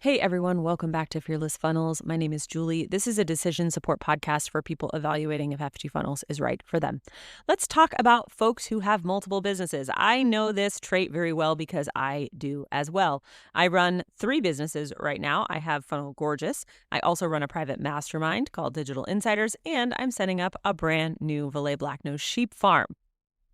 Hey everyone, welcome back to Fearless Funnels. My name is Julie. This is a decision support podcast for people evaluating if FG Funnels is right for them. Let's talk about folks who have multiple businesses. I know this trait very well because I do as well. I run 3 businesses right now. I have Funnel Gorgeous. I also run a private mastermind called Digital Insiders, and I'm setting up a brand new Valais Blacknose sheep farm.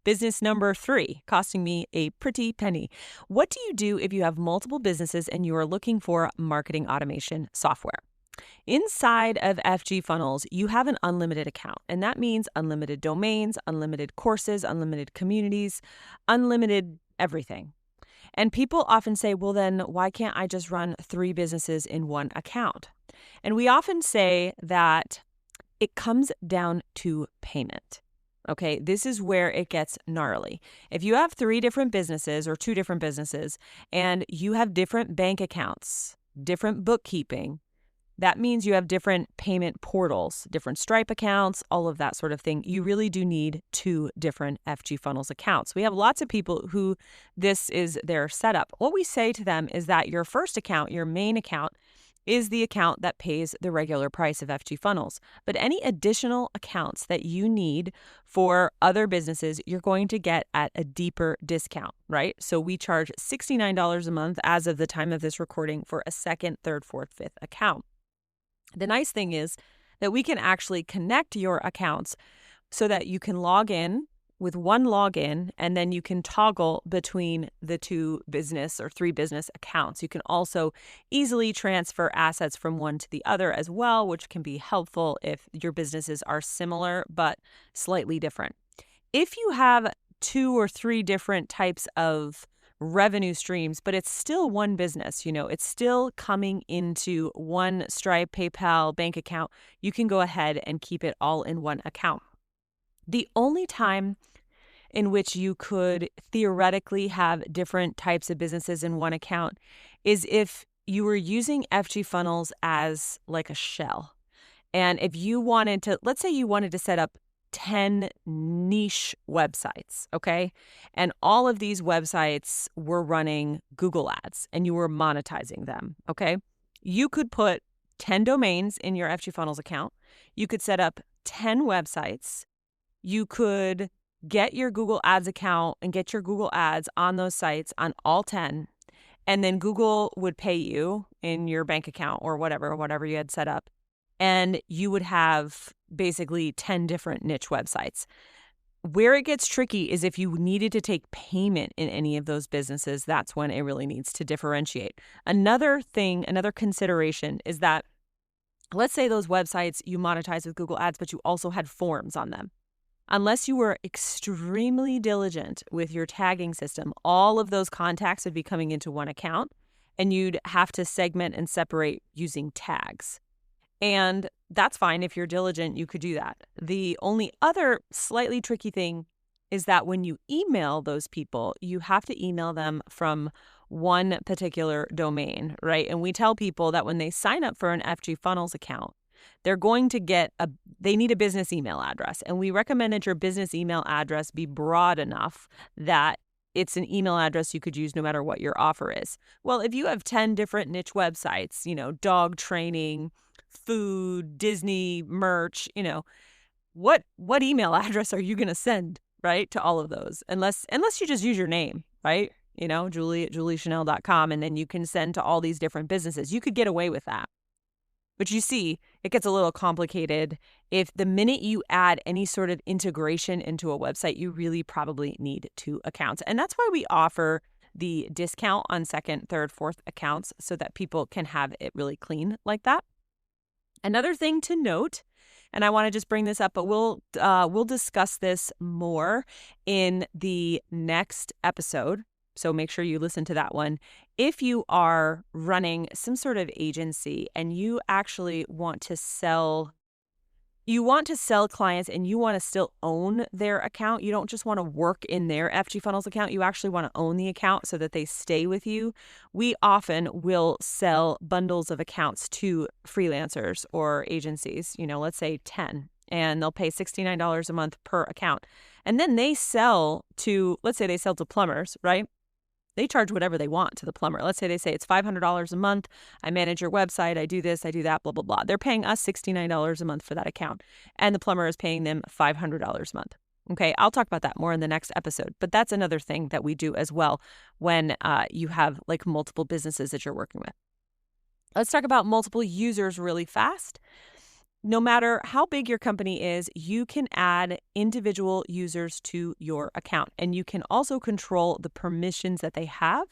Business number 3, costing me a pretty penny. What do you do if you have multiple businesses and you are looking for marketing automation software? Inside of FG Funnels, you have an unlimited account, and that means unlimited domains, unlimited courses, unlimited communities, unlimited everything. And people often say, well, then why can't I just run 3 businesses in one account? And we often say that it comes down to payment. Okay, this is where it gets gnarly. If you have 3 different businesses or 2 different businesses and you have different bank accounts, different bookkeeping, that means you have different payment portals, different Stripe accounts, all of that sort of thing. You really do need 2 different FG Funnels accounts. We have lots of people who this is their setup. What we say to them is that your first account, your main account, is the account that pays the regular price of FG Funnels. But any additional accounts that you need for other businesses, you're going to get at a deeper discount, right? So we charge $69 a month as of the time of this recording for a second, third, fourth, fifth account. The nice thing is that we can actually connect your accounts so that you can log in with one login, and then you can toggle between the 2 business or 3 business accounts. You can also easily transfer assets from one to the other as well, which can be helpful if your businesses are similar but slightly different. If you have 2 or 3 different types of revenue streams, but it's still one business, it's still coming into one Stripe, PayPal, bank account, you can go ahead and keep it all in one account. The only time in which you could theoretically have different types of businesses in one account is if you were using FG Funnels as like a shell. And if you wanted to, let's say you wanted to set up 10 niche websites, okay? And all of these websites were running Google ads and you were monetizing them, okay? You could put 10 domains in your FG Funnels account. You could set up 10 websites. You could get your Google Ads account and get your Google Ads on those sites on all 10. And then Google would pay you in your bank account or whatever you had set up. And you would have basically 10 different niche websites. Where it gets tricky is if you needed to take payment in any of those businesses, that's when it really needs to differentiate. Another consideration is that, let's say those websites you monetize with Google Ads, but you also had forms on them. Unless you were extremely diligent with your tagging system, all of those contacts would be coming into one account, and you'd have to segment and separate using tags. And that's fine. If you're diligent, you could do that. The only other slightly tricky thing is that when you email those people, you have to email them from one particular domain, right? And we tell people that when they sign up for an FG Funnels account, they're going to they need a business email address. And we recommend that your business email address be broad enough that it's an email address you could use no matter what your offer is. Well, if you have 10 different niche websites, dog training, food, Disney merch, what email address are you going to send, right, to all of those? Unless you just use your name, right? Julie@juliechanel.com, and then you can send to all these different businesses. You could get away with that. But you see, it gets a little complicated if the minute you add any sort of integration into a website, you really probably need 2 accounts. And that's why we offer the discount on second, third, fourth accounts so that people can have it really clean like that. Another thing to note, and I want to just bring this up, but we'll discuss this more in the next episode. So make sure you listen to that one. If you are running some sort of agency and you actually want to sell clients and you want to still own their account, you don't just want to work in their FG Funnels account, you actually want to own the account so that they stay with you. We often will sell bundles of accounts to freelancers or agencies, let's say 10, and they'll pay $69 a month per account. And then they sell to, let's say they sell to plumbers, right? They charge whatever they want to the plumber. Let's say they say it's $500 a month. I manage your website. I do this, I do that, blah, blah, blah. They're paying us $69 a month for that account. And the plumber is paying them $500 a month. Okay, I'll talk about that more in the next episode. But that's another thing that we do as well when you have like multiple businesses that you're working with. Let's talk about multiple users really fast. No matter how big your company is, you can add individual users to your account, and you can also control the permissions that they have,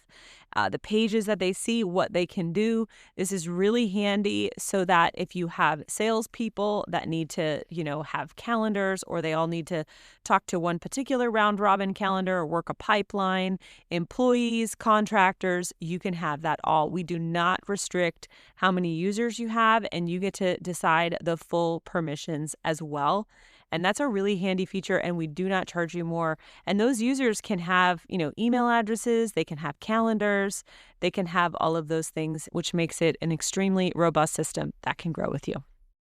the pages that they see, what they can do. This is really handy so that if you have salespeople that need to, have calendars, or they all need to talk to one particular round robin calendar or work a pipeline, employees, contractors, you can have that all. We do not restrict how many users you have, and you get to decide the full permissions as well. And that's a really handy feature, and we do not charge you more. And those users can have, email addresses, they can have calendars, they can have all of those things, which makes it an extremely robust system that can grow with you.